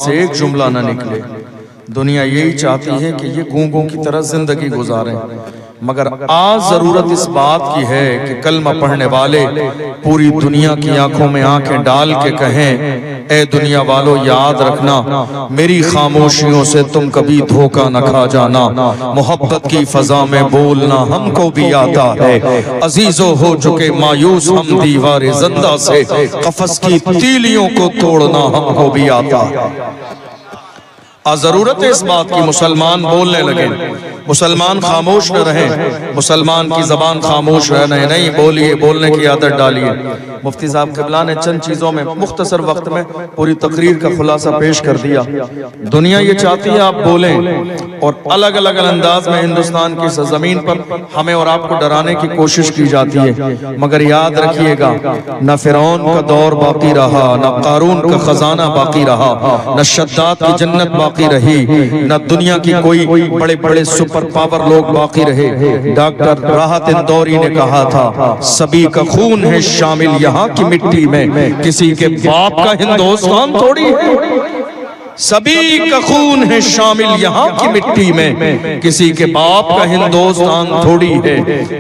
سے ایک جملہ نہ نکلے۔ دنیا یہی چاہتی ہے کہ یہ گونگوں کی طرح زندگی گزاریں، مگر آج ضرورت اس بات کی ہے کہ کلمہ پڑھنے والے پوری دنیا کی آنکھوں میں آنکھیں ڈال کے کہیں، اے دنیا والو یاد رکھنا، میری خاموشیوں سے تم کبھی دھوکہ نہ کھا جانا، محبت کی فضا میں بولنا ہم کو بھی آتا ہے، عزیزوں ہو چکے مایوس ہم دیوار زندہ سے، قفس کی تیلیوں کو توڑنا ہم کو بھی آتا ہے۔ ضرورت ہے اس بات کی مسلمان بولنے لگے، مسلمان خاموش نہ رہیں، مسلمان کی زبان خاموش رہنے نہیں، بولیے، بولنے کی عادت ڈالیے۔ مفتی صاحب قبلہ نے چند چیزوں میں مختصر وقت میں پوری تقریر کا خلاصہ پیش کر دیا۔ دنیا یہ چاہتی ہے آپ بولیں، اور الگ الگ انداز میں ہندوستان کی سرزمین پر ہمیں اور آپ کو ڈرانے کی کوشش کی جاتی ہے، مگر یاد رکھیے گا نہ فرعون کا دور باقی رہا، نہ قارون کا خزانہ باقی رہا، نہ شداد کی جنت باقی رہی، نہ دنیا کی کوئی بڑے بڑے سپر پاور لوگ باقی رہے۔ ڈاکٹر راحت اندوری نے کہا تھا، سبھی کا خون ہے شامل یہاں کی مٹی میں، کسی کے باپ کا ہندوستان تھوڑی ہے، سبھی کا خون ہے شامل یہاں کی مٹی میں، کسی کے باپ کا ہندوستان تھوڑی ہے۔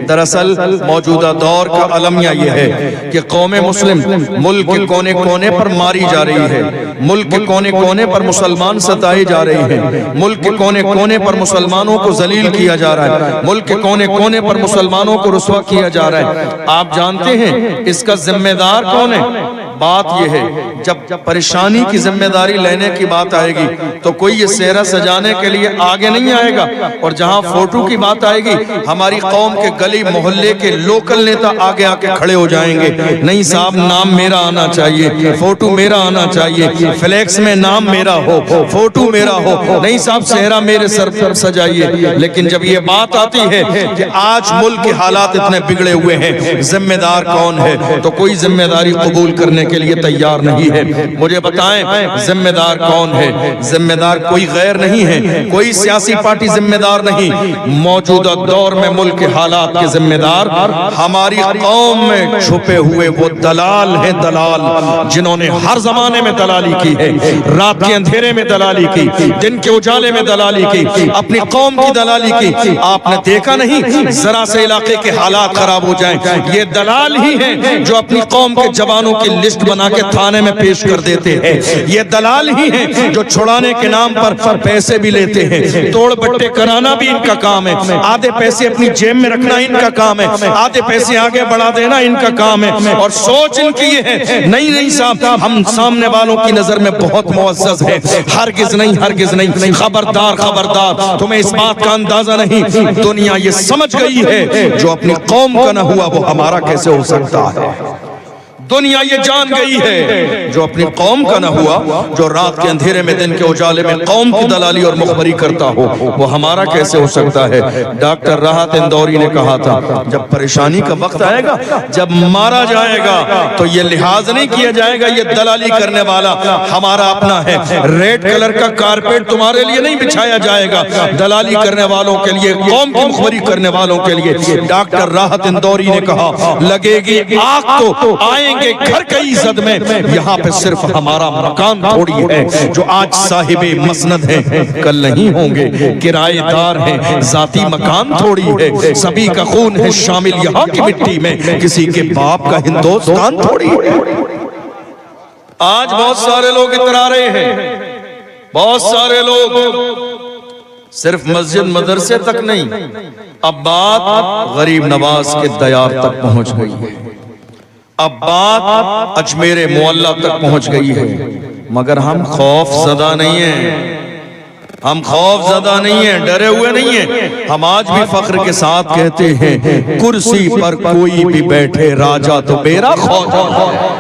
دراصل موجودہ دور کا المیہ یہ ہے کہ قوم مسلم ملک کے کونے کونے پر ماری جا رہی ہے، ملک کے کونے کونے پر مسلمان ستائے جا رہے ہیں، ملک کے کونے کونے پر مسلمانوں کو ذلیل کیا جا رہا ہے، ملک کے کونے کونے پر مسلمانوں کو رسوا کیا جا رہا ہے۔ آپ جانتے ہیں اس کا ذمہ دار کون ہے؟ بات یہ ہے جب پریشانی کی ذمہ داری لینے کی بات آئے گی تو کوئی یہ سہرا سجانے کے لیے آگے نہیں آئے گا، اور جہاں فوٹو کی بات آئے گی ہماری قوم کے گلی محلے کے لوکل نیتا آگے آ کے کھڑے ہو جائیں گے، نہیں صاحب نام میرا آنا چاہیے، فوٹو میرا آنا چاہیے، فلیکس میں نام میرا ہو، فوٹو میرا ہو، نہیں صاحب سہرا میرے سر پر سجائیے۔ لیکن جب یہ بات آتی ہے کہ آج ملک کے حالات اتنے بگڑے ہوئے ہیں، ذمہ دار کون ہے، تو کوئی ذمہ داری قبول کرنے کے لیے تیار نہیں ہے۔ مجھے بتائیں ذمہ دار کون ہے؟ ذمہ دار کوئی غیر نہیں ہے، کوئی سیاسی پارٹی ذمہ دار نہیں، موجودہ دور میں ملک کے حالات کے ذمہ دار ہماری قوم میں چھپے ہوئے وہ دلال ہیں، دلال جنہوں نے ہر زمانے میں دلالی کی ہے، رات کے اندھیرے میں دلالی کی، دن کے اجالے میں دلالی کی، اپنی قوم کی دلالی کی۔ آپ نے دیکھا نہیں ذرا سے علاقے کے حالات خراب ہو جائیں، یہ دلال ہی ہیں جو اپنی قوم کے جوانوں کی لسٹ بنا کے تھانے میں پیش کر دیتے ہیں، یہ دلال ہی ہیں جو چھڑانے کے نام پر پیسے بھی لیتے ہیں، توڑ بٹے کرانا بھی ان کا کام ہے، آدھے پیسے اپنی جیب میں رکھنا ان کا کام ہے، آدھے پیسے آگے بڑھا دینا ان کا کام ہے، اور سوچ ان کی یہ ہے نہیں صاحب ہم سامنے والوں کی نظر میں بہت معزز ہیں، ہرگز نہیں، ہرگز نہیں، خبردار خبردار، تمہیں اس بات کا اندازہ نہیں، دنیا یہ سمجھ گئی ہے جو اپنی قوم کا نہ ہوا وہ ہمارا کیسے ہو سکتا ہے۔ دنیا یہ جان گئی ہے جو اپنی قوم کا نہ ہوا، جو رات کے اندھیرے میں دن کے اجالے میں قوم کی دلالی اور مخبری کرتا ہو وہ ہمارا کیسے ہو سکتا ہے۔ ڈاکٹر راحت اندوری نے کہا تھا جب پریشانی کا وقت آئے گا، جب مارا جائے گا تو یہ لحاظ نہیں کیا جائے گا یہ دلالی کرنے والا ہمارا اپنا ہے، ریڈ کلر کا کارپیٹ تمہارے لیے نہیں بچھایا جائے گا دلالی کرنے والوں کے لیے، قوم کی مخبری کرنے والوں کے لیے۔ ڈاکٹر راحت اندوری نے کہا لگے گی آگ تو آئیں گھر کی عزت میں، یہاں پہ صرف ہمارا مکان تھوڑی ہے، جو آج صاحب مسند ہیں کل نہیں ہوں گے، کرایہ دار ہیں ذاتی مکان تھوڑی ہے، سبھی کا خون ہے شامل یہاں کی مٹی میں، کسی کے باپ کا ہندوستان تھوڑی ہے۔ آج بہت سارے لوگ اترا رہے ہیں، بہت سارے لوگ صرف مسجد مدرسے تک نہیں، اب بات غریب نواز کے دیار تک پہنچ گئی ہے، اب بات اجمیر معلیٰ تک پہنچ گئی ہے، مگر ہم خوف زدہ نہیں ہیں، ہم خوف زدہ نہیں ہیں، ڈرے ہوئے نہیں ہیں۔ ہم آج بھی فخر کے ساتھ کہتے ہیں کرسی پر کوئی بھی بیٹھے راجہ تو میرا خوجہ ہے،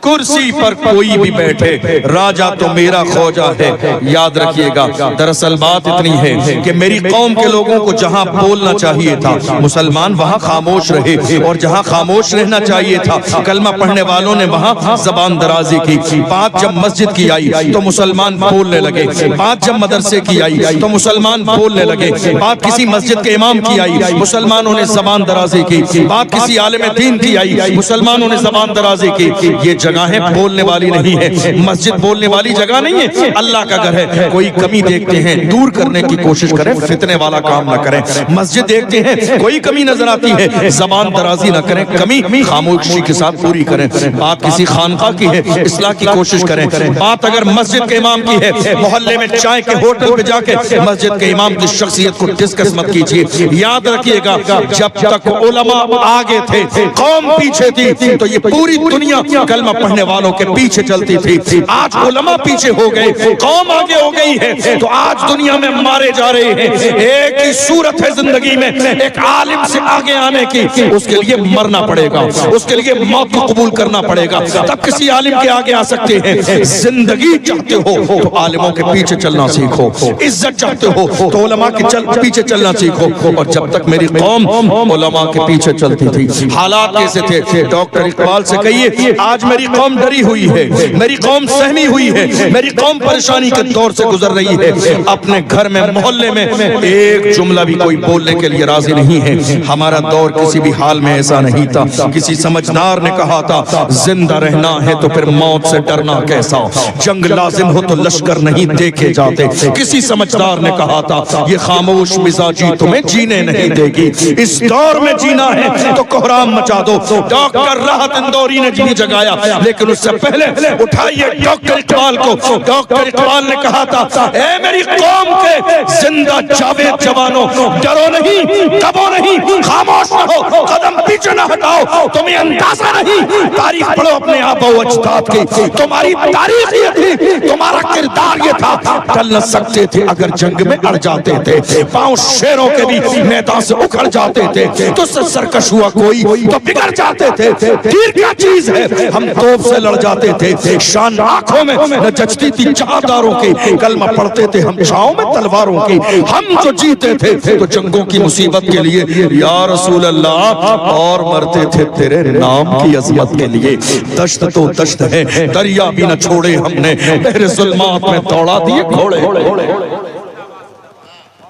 کرسی پر کوئی بھی بیٹھے راجہ تو میرا خوجہ ہے۔ یاد رکھیے گا دراصل بات اتنی ہے کہ میری قوم کے لوگوں کو جہاں بولنا چاہیے تھا مسلمان وہاں خاموش رہے، اور جہاں خاموش رہنا چاہیے تھا کلمہ پڑھنے والوں نے وہاں زبان درازی کی۔ بات جب مسجد کی آئی تو مسلمان بولنے لگے، بات جب مدرسے کی آئی تو مسلمان بولنے لگے، بات کسی مسجد کے امام کی آئی مسلمانوں نے زبان درازی کی، بات کسی عالم دین کی آئی مسلمانوں نے زبان درازی کی۔ یہ جگہیں بولنے والی نہیں ہے، مسجد بولنے والی جگہ نہیں ہے، اللہ کا گھر ہے۔ کوئی کمی دیکھتے ہیں دور کرنے کی کوشش کریں، فتنے والا کام نہ کریں۔ مسجد دیکھتے ہیں کوئی کمی نظر آتی ہے، زبان درازی نہ کریں، کمی خاموشی کے ساتھ پوری کریں۔ بات کسی خانقاہ کی ہے، اصلاح کی کوشش کریں۔ بات اگر مسجد کے امام کی ہے، محلے میں چائے کے ہوٹل پہ جا کے مسجد کے امام کی شخصیت کو ڈسکس مت کیجیے۔ یاد رکھیے گا جب تک علماء آگے تھے قوم پیچھے تھی، تو یہ پوری دنیا کلمہ پڑھنے والوں کے پیچھے چلتی تھی۔ آج علماء پیچھے ہو گئے، قوم آگے ہو گئی ہے، تو آج دنیا میں مارے جا رہے ہیں۔ ایک ہی صورت ہے زندگی میں ایک عالم سے آگے آنے کی، اس کے لیے مرنا پڑے گا، اس کے لیے موت کو قبول کرنا پڑے گا، تب کسی عالم کے آگے آ سکتے ہیں۔ زندگی چاہتے ہو تو عالموں کے پیچھے چلنا سیکھو، عزت چاہتے ہو تو علماء کے پیچھے چلنا سیکھو۔ اور جب تک میری قوم علماء کے پیچھے چلتی تھی، حالات کیسے تھے؟ ڈاکٹر اقبال سے کہیے آج میری قوم ڈری ہوئی ہے، میری قوم سہمی ہوئی ہے، میری قوم پریشانی کے دور سے گزر رہی ہے۔ اپنے گھر میں محلے میں ایک جملہ بھی کوئی بولنے کے لیے راضی نہیں ہے۔ ہمارا دور کسی بھی حال میں ایسا نہیں تھا۔ کسی سمجھدار نے کہا تھا زندہ رہنا ہے تو پھر موت سے ڈرنا کیسا، جنگ لازم ہو تو لشکر نہیں دیکھے جاتے۔ کسی سمجھدار نے کہا تھا یہ خاموش مزاجی تمہیں جینے نہیں دے گی، اس دور میں جینا ہے تو کوہرام مچا دو۔ ڈاکٹر راحت اندوری نے جی جگایا، لیکن اس سے پہلے اٹھائیے ڈاکٹر اقبال کو۔ ڈاکٹر اقبال نے کہا تھا اے میری قوم کے زندہ جاوید جوانوں، ڈرو نہیں، کبو نہیں، خاموش رہو، قدم پیچھے نہ ہٹاؤ۔ تمہیں اندازہ نہیں، تاریخ پڑھو اپنے آبا و اجداد کی، تمہاری تاریخ یہ تھی، تمہارا کردار یہ تھا۔ ڈل نہ سکتے تھے اگر جنگ میں اڑ جاتے تھے، پاؤں شیروں کے بھی میدان سے اکھڑ جاتے تھے، تو سرکش ہوا کوئی تو بگڑ جاتے تھے۔ تیر کیا چیز ہے، ہم توپ سے لڑ جاتے تھے، شان آنکھوں میں نہ جچتی تھی چادروں کی، کلمہ پڑھتے تھے ہم چھاؤں میں تلواروں کی۔ ہم جو جیتے تھے تو جنگوں کی مصیبت کے لیے یا رسول اللہ، اور مرتے تھے تیرے نام کی عظمت کے لیے۔ دشت تو دشت ہے، دریا بھی نہ چھوڑے ہم نے، بحر ظلمات میں دوڑا دیے گھوڑے۔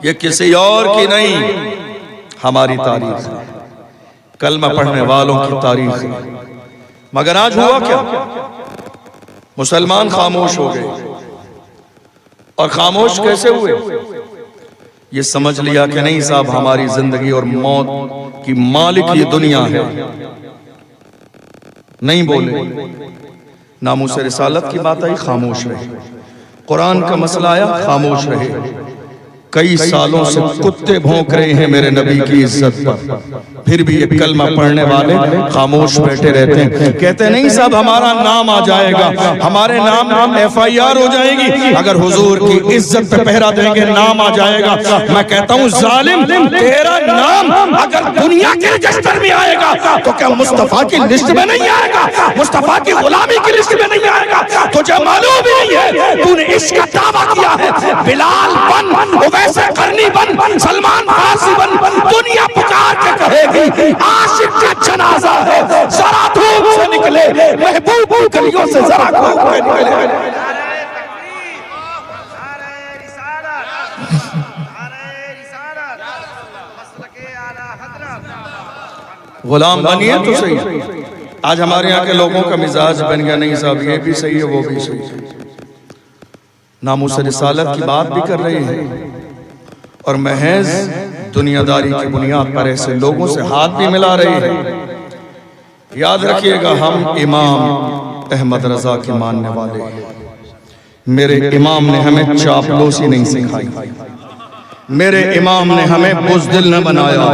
یہ کسی اور کی نہیں، ہماری تاریخ ہے، کلمہ پڑھنے والوں کی تاریخ ہے۔ مگر آج ہوا کیا؟ مسلمان خاموش ہو گئے، اور خاموش کیسے ہوئے؟ یہ سمجھ لیا کہ نہیں صاحب ہماری زندگی اور موت کی مالک یہ دنیا ہے، نہیں بولے۔ ناموس رسالت کی بات آئی، خاموش رہے۔ قرآن کا مسئلہ آیا، خاموش رہے۔ کئی سالوں سے کتے بھونک رہے ہیں میرے نبی کی عزت پر، پھر بھی یہ کلمہ پڑھنے والے خاموش بیٹھے رہتے ہیں۔ کہتے نہیں صاحب ہمارا نام آ جائے گا، ہمارے نام FIR ہو جائے گی اگر حضور کی عزت پہ پہرا دیں گے، نام آ جائے گا۔ میں کہتا ہوں ظالم، تیرا نام اگر دنیا کے رجسٹر میں آئے گا تو کیا مصطفیٰ کی لسٹ میں نہیں آئے گا؟ مصطفیٰ کی غلامی کی لسٹ میں نہیں آئے گا؟ تجھے معلوم ہی نہیں ہے، تو نے عشق کا دعویٰ کیا ہے، بلال بن، ویسے کرنی بن، سلمان فارسی بن، دنیا پکار کے کہے گی عاشق کا جنازہ ہے، ذرا دھوپ سے نکلے، محبوب گلیوں سے ذرا دھوپ سے نکلے۔ غلام بنیے تو صحیح۔ آج ہمارے یہاں کے لوگوں کا مزاج بن گیا نہیں صاحب یہ بھی صحیح ہے وہ بھی صحیح ہے، ناموس رسالت کی بات بھی کر رہے ہیں، اور محض دنیا داری کی بنیاد پر ایسے لوگوں سے ہاتھ بھی ملا رہے ہیں۔ یاد رکھیے گا ہم امام احمد رضا کے ماننے والے ہیں۔ میرے امام نے ہمیں چاپلوسی نہیں سکھائی، میرے امام نے ہمیں بزدل نہ بنایا،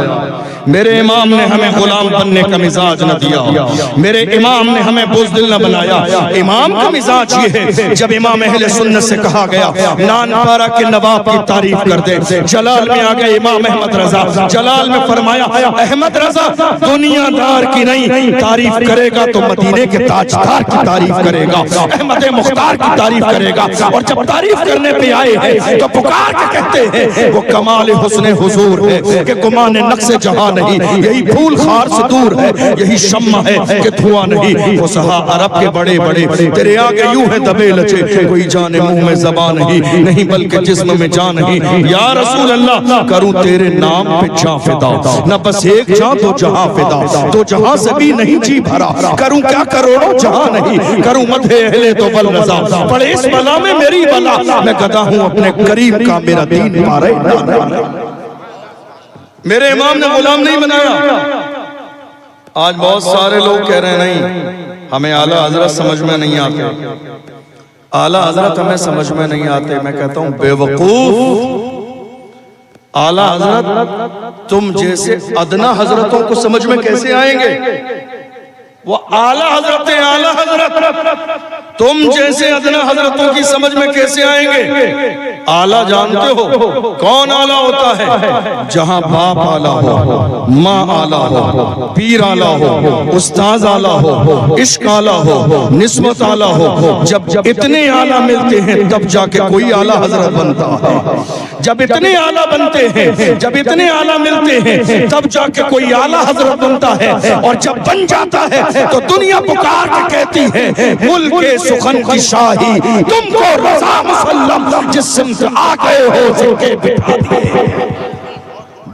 میرے امام نے ہمیں غلام بننے کا مزاج نہ دیا، میرے امام نے ہمیں بزدل نہ بنایا۔ امام کا مزاج یہ ہے، جب امام اہل سنت سے کہا گیا نان پارا کے نواب کی تعریف کر دے، جلال میں آگئے امام احمد رضا، جلال میں فرمایا احمد رضا دنیا دار کی نہیں، تعریف کرے گا تو مدینے کے تاجدار کی تعریف کرے گا، احمد مختار کی تعریف کرے گا۔ اور جب تعریف کرنے پہ آئے ہیں تو پکار کے کہتے ہیں وہ کمال حسن حضور ہے کہ گمان نقص جہان نہیں, یہی پھول خار سے دور ہے, یہی شمع ہے کہ دھواں نہیں. فصحا عرب کے بڑے بڑے تیرے آگے یوں ہے دبے لچے, کوئی جانے منہ میں زبان نہیں بلکہ جسم میں جان نہیں. یا رسول اللہ کروں تیرے نام پہ جاں فدا, نہ بس ایک جاں تو جہاں فدا, تو جہاں سے بھی نہیں جی بھرا, کروں کیا کروڑوں جہاں نہیں, کروں مدح اہل تو بل رضا, پڑے اس بلا میں میری بلا, میں گدا ہوں اپنے کریم کا, میرا دین پارے میرے امام نے غلام نہیں بنایا. آج بہت سارے لوگ کہہ رہے ہیں نہیں ہمیں اعلیٰ حضرت سمجھ میں نہیں آتے, اعلیٰ حضرت ہمیں سمجھ میں نہیں آتے. میں کہتا ہوں بے وقوف, اعلیٰ حضرت تم جیسے ادنا حضرتوں کو سمجھ میں کیسے آئیں گے؟ وہ اعلیٰ حضرت ہیں, اعلیٰ حضرت تم جیسے ادنا حضرتوں کی سمجھ میں کیسے آئیں گے؟ اعلیٰ جانتے ہو کون اعلیٰ ہوتا ہے؟ جہاں باپ اعلیٰ ہو, ماں اعلیٰ ہو, پیر اعلیٰ ہو, استاذ اعلیٰ ہو, عشق اعلیٰ ہو, نسبت اعلیٰ ہو. جب اتنے اعلیٰ ملتے ہیں تب جا کے کوئی اعلیٰ حضرت بنتا ہے. جب اتنے اعلیٰ بنتے ہیں, جب اتنے اعلیٰ ملتے ہیں تب جا کے کوئی اعلیٰ حضرت بنتا ہے. اور جب بن جاتا ہے تو دنیا پکار کے کہتی ہے ملک سخن کی شاہی تم کو رضا مسلم, جس سمت آ گئے ہو سکے بٹھا دیے.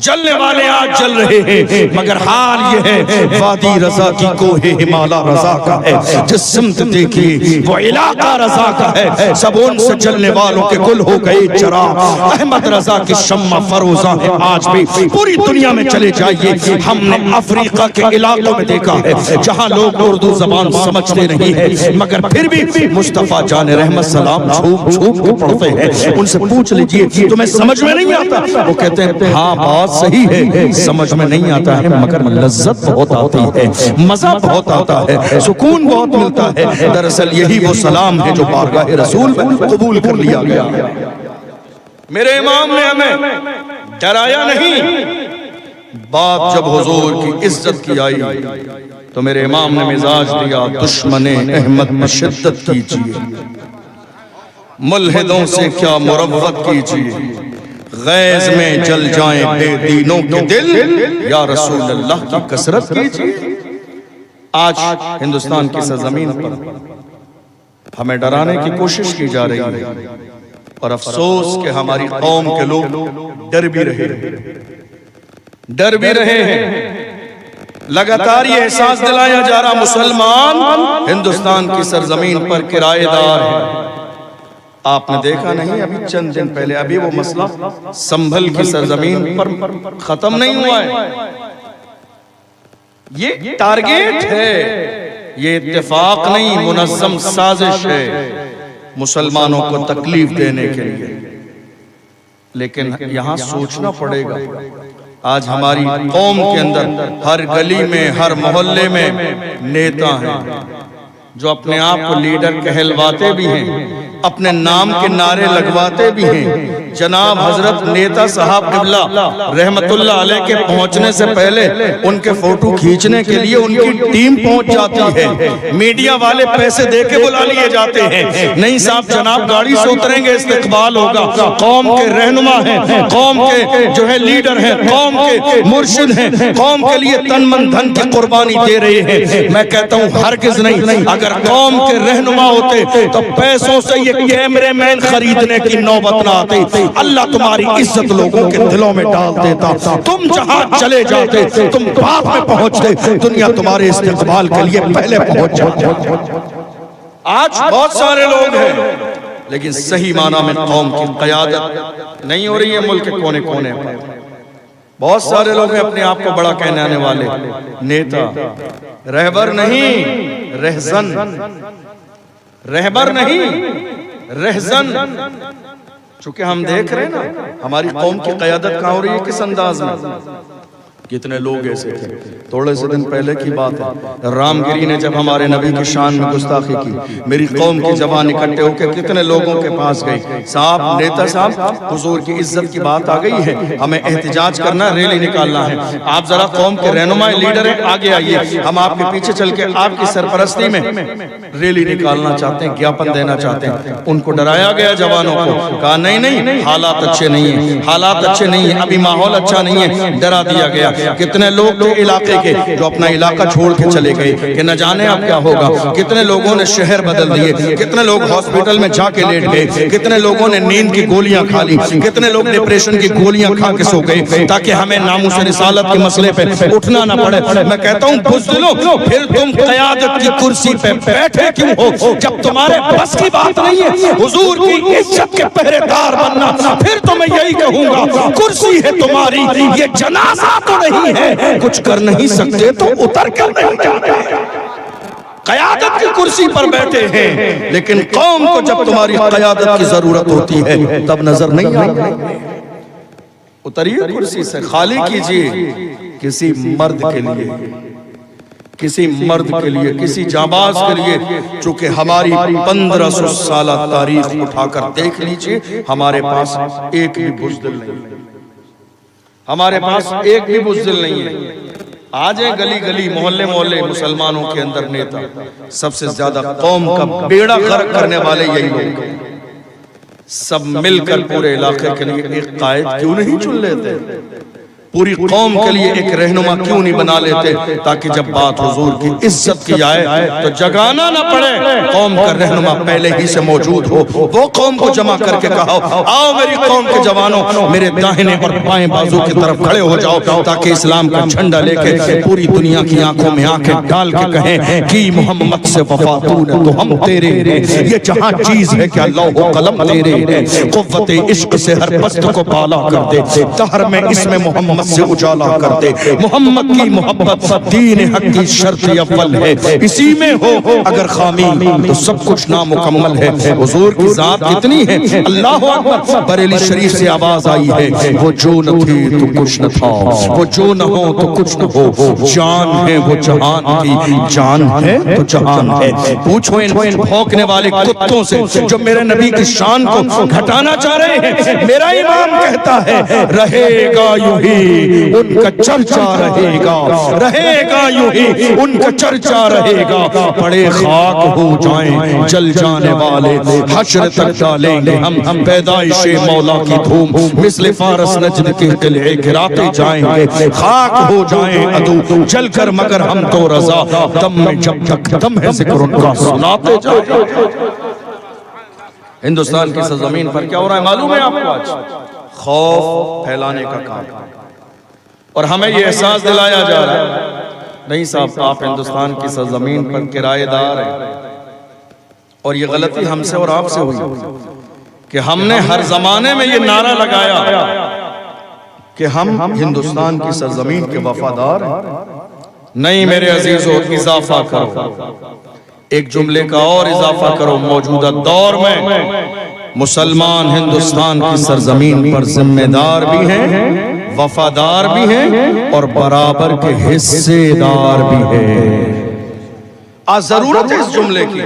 جلنے والے آج جل رہے ہیں مگر حال یہ ہے وادی رضا کی کوہ ہمالا رضا کا ہے. جس سمت دیکھی وہ علاقہ رضا کا ہے. سب ان سے جلنے والوں کے گل ہو گئے چراغ. احمد رضا کی شمع فروزاں ہے آج بھی. پوری دنیا میں چلے جائیے, ہم نے افریقہ کے علاقوں میں دیکھا ہے جہاں لوگ اردو زبان سمجھتے نہیں ہیں مگر پھر بھی مصطفیٰ جان رحمت سلام چھوپ چھوپ کے پڑھتے ہیں. ان سے پوچھ لیجئے تمہیں سمجھ میں نہیں آتا؟ وہ کہتے ہیں ہاں بات صحیح ہے, سمجھ میں نہیں آتا ہے مگر لذت بہت آتی ہے, مزہ بہت آتا ہے, سکون بہت ملتا ہے. دراصل یہی وہ سلام ہے جو بارگاہ رسول میں قبول کر لیا گیا. میرے امام نے ہمیں ڈرایا نہیں. بات جب حضور کی عزت کی آئی تو میرے امام نے مزاج دیا دشمن احمد میں شدت کیجیے, ملحدوں سے کیا مروت کیجیے, غیظ میں جل جائیں بے دینوں کے دل, یا رسول اللہ کی کثرت کیجیے. آج ہندوستان کی سرزمین پر ہمیں ڈرانے کی کوشش کی جا رہی ہے اور افسوس کہ ہماری قوم کے لوگ ڈر بھی رہے ہیں. لگاتار یہ احساس دلایا جا رہا مسلمان ہندوستان کی سرزمین پر کرایہ دار ہے. آپ نے دیکھا نہیں ابھی چند دن پہلے ابھی وہ مسئلہ سنبھل کی سرزمین پر ختم نہیں ہوا ہے. یہ ٹارگیٹ ہے, یہ اتفاق نہیں, منظم سازش ہے مسلمانوں کو تکلیف دینے کے لیے. لیکن یہاں سوچنا پڑے گا, آج ہماری قوم کے اندر ہر گلی میں, ہر محلے میں نیتا ہیں جو اپنے آپ کو لیڈر کہلواتے بھی ہیں, اپنے نام کے نعرے لگواتے بھی ہیں. جناب حضرت نیتا صاحب قبلہ رحمت اللہ علیہ کے پہنچنے سے پہلے ان کے فوٹو کھینچنے کے لیے ان کی ٹیم پہنچ جاتی ہے. میڈیا والے پیسے دے کے بلا لیے جاتے ہیں. نہیں صاحب جناب گاڑی سے اتریں گے, استقبال ہوگا. قوم کے رہنما ہیں, قوم کے جو ہے لیڈر ہیں, قوم کے مرشد ہیں, قوم کے لیے تن من دھن کی قربانی دے رہے ہیں. میں کہتا ہوں ہرگز نہیں, اگر قوم کے رہنما ہوتے تو پیسوں سے یہ کیمرے مین خریدنے کی نوبت نہ آتی. اللہ تمہاری عزت لوگوں کے دلوں میں ڈال دیتا. تم جہاں چلے جاتے, تم بعد میں پہنچتے, دنیا تمہارے استقبال کے لیے پہلے پہنچ جاتی. آج بہت سارے لوگ ہیں لیکن صحیح معنی میں قوم کی قیادت نہیں ہو رہی ہے ملک کے کونے کونے میں. بہت سارے لوگ ہیں اپنے آپ کو بڑا کہنے آنے والے, نیتا, رہبر نہیں, رہزن, رہبر نہیں, رہزن. چونکہ ہم دیکھ رہے ہیں نا ہماری قوم کی قیادت کہاں ہو رہی ہے, کس انداز میں. کتنے لوگ ایسے تھے, تھوڑے سے دن پہلے کی بات ہے, رام گری نے جب ہمارے نبی کی شان میں گستاخی کی, میری قوم کی زبان اکٹھے ہو کے کتنے لوگوں کے پاس گئی, صاحب نیتا صاحب حضور کی عزت کی بات آ گئی ہے, ہمیں احتجاج کرنا, ریلی نکالنا ہے, آپ ذرا قوم کے رہنما لیڈر ہیں آگے آئیے, ہم آپ کے پیچھے چل کے آپ کی سرپرستی میں ریلی نکالنا چاہتے ہیں, گیاپن دینا چاہتے ہیں. ان کو ڈرایا گیا جوانوں کو, کہا نہیں نہیں حالات اچھے نہیں ہیں, حالات اچھے نہیں ہیں, ابھی ماحول اچھا نہیں ہے, ڈرا دیا گیا. کتنے لوگ تھے علاقے کے جو اپنا علاقہ چھوڑ کے چلے گئے کہ نہ جانے اب کیا ہوگا، کتنے لوگوں نے شہر بدل دیے، کتنے لوگ ہاسپٹل میں جا کے لیٹ گئے، کتنے لوگوں نے نیند کی گولیاں کھا لی، کتنے لوگ ڈپریشن کی گولیاں کھا کے سو گئے تاکہ ہمیں ناموس رسالت کے مسئلے پہ اٹھنا نہ پڑے۔ میں کہتا ہوں بزدلو، پھر تم قیادت کی کرسی پہ بیٹھے کیوں ہو؟ جب تمہارے بس کی بات نہیں ہے حضور کی عزت کے پہرے دار بننا، پھر تو میں یہی کہوں گا کرسی ہے تمہاری، یہ جنازہ تو نہیں ہے، کچھ کر نہیں سکتے تو اتر کر نہیں جاتے۔ قیادت کی کرسی پر بیٹھے ہیں لیکن قوم کو جب تمہاری قیادت کی ضرورت ہوتی ہے تب نظر نہیں آتی۔ اتریے کرسی سے، خالی کیجئے کسی مرد کے لیے، کسی مرد کے لیے، کسی جانباز کے لیے، چونکہ ہماری 1500 سالہ تاریخ اٹھا کر دیکھ لیجئے، ہمارے پاس ایک بھی بزدل نہیں ہے، ہمارے پاس ایک بھی بزدل نہیں ہے۔ آج ہے گلی گلی محلے محلے مسلمانوں کے اندر نیتا، سب سے زیادہ قوم کا بیڑا غرق کرنے والے یہی لوگ ہیں۔ سب مل کر پورے علاقے کے لیے ایک قائد کیوں نہیں چن لیتے؟ پوری قوم کے لیے ایک رہنما کیوں نہیں بنا لیتے تاکہ جب بات حضور کی عزت کی آئے تو جگانا نہ پڑے، قوم کا رہنما پہلے ہی سے موجود ہو، وہ قوم کو جمع کر کے کہا آؤ میری قوم کے جوانوں، میرے داہنے اور بائیں بازو کی طرف کھڑے ہو جاؤ تاکہ اسلام کا جھنڈا لے کے پوری دنیا کی آنکھوں میں آنکھیں ڈال کے کہیں کہ محمد سے وفا تو نے تو ہم تیرے ہیں، یہ جہاں چیز ہے کہ لوح و قلم تیرے ہیں، قوت عشق سے ہر پست کو بالا کر دے، دہر میں اس میں محمد سے اجالا کر دے، محمد کی محبت دین حق کی شرط اول ہے، اسی میں ہو اگر خامی تو سب کچھ نامکمل ہے۔ حضور کی ذات کتنی ہے، اللہ اکبر، بریلی شریف سے آواز آئی ہے، وہ جو نہ تھی تو کچھ نہ تھا، وہ جو نہ ہو تو کچھ نہ ہو، جان ہے وہ جہان کی، جان ہے تو جہان ہے۔ پوچھو ان بھونکنے والے کتوں سے جو میرے نبی کی شان کو گھٹانا چاہ رہے ہیں، میرا امام کہتا ہے رہے گا یوں ہی ان کا چرچا رہے گا، رہے گا یوں ہی ان کا چرچا رہے گا، پڑے خاک ہو جائیں جل جانے والے، حشر تک ڈالیں گے ہم پیدائش مولا کی دھوم، مثل فارس نجد کے قلعے گراتے جائیں گے، خاک ہو جائیں عدو جل کر مگر ہم تو رضا، دم میں جب تک دم ہے ذکر ان کا سناتے جائیں۔ ہندوستان کی سرزمین پر کیا ہو رہا ہے معلوم ہے آپ کو؟ آج خوف پھیلانے کا کام، اور ہمیں یہ احساس دلایا جا رہا ہے نہیں صاحب آپ ہندوستان کی سرزمین پر کرایہ دار ہیں، اور یہ غلطی ہم سے اور آپ سے ہوئی کہ ہم نے ہر زمانے میں یہ نعرہ لگایا کہ ہم ہندوستان کی سرزمین کے وفادار ہیں۔ نہیں میرے عزیزو، اضافہ کرو، ایک جملے کا اور اضافہ کرو، موجودہ دور میں مسلمان ہندوستان کی سرزمین پر ذمہ دار بھی ہیں، وفادار بھی ہیں اور برابر کے حصے دار بھی ہیں۔ آج ضرورت ہے اس جملے کی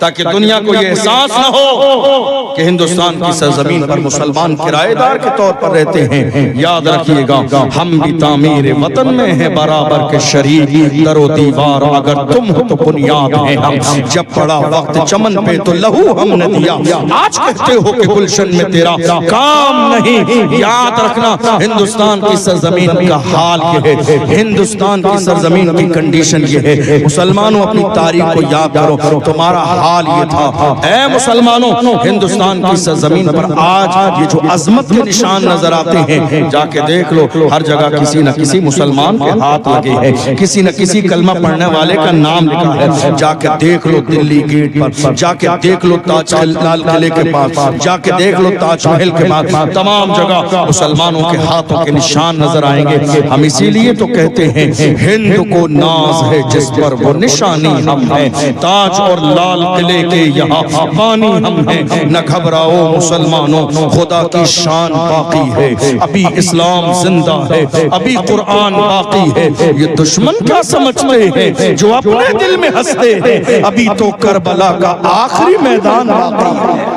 تاکہ دنیا کو یہ احساس نہ ہو کہ ہندوستان کی سرزمین پر مسلمان کرایہ دار کے طور پر رہتے ہیں۔ یاد رکھیے گا ہم بھی تعمیر وطن میں ہیں برابر کے شریک، در و دیوار اگر تم ہو تو بنیاد ہیں ہم، جب پڑا وقت چمن پہ تو لہو ہم نے دیا، آج کہتے ہو کہ گلشن میں تیرا کام نہیں۔ یاد رکھنا ہندوستان کی سرزمین کا حال یہ ہے، ہندوستان کی سرزمین کی کنڈیشن یہ ہے۔ مسلمانوں اپنی تاریخ کو یاد کرو، تمہارا حال یہ تھا۔ اے مسلمانوں، ہندوستان کی سرزمین پر آج یہ جو عظمت کے نشان نظر آتے ہیں، جا کے دیکھ لو ہر جگہ کسی نہ کسی مسلمان کے ہاتھ لگے ہیں، کسی نہ کسی کلمہ پڑھنے والے کا نام لکھا ہے۔ جا کے دیکھ لو دلی گیٹ پر، جا کے دیکھ لو لال قلعے کے پاس، جا کے دیکھ لو تاج محل کے پاس، تمام جگہ مسلمانوں کے ہاتھوں کے نشان نظر آئیں گے۔ ہم اسی لیے تو کہتے ہیں ہند کو ناز ہے جس پر وہ نشانی ہم ہیں، تاج اور لال قلعے کے یہاں بانی ہم ہیں۔ نہ گھبراؤ مسلمانوں، خدا کی شان باقی ہے، ابھی اسلام زندہ ہے، ابھی قرآن باقی ہے۔ یہ دشمن کیا سمجھتے ہیں جو اپنے دل میں ہنستے ہیں، ابھی تو کربلا کا آخری میدان باقی ہے۔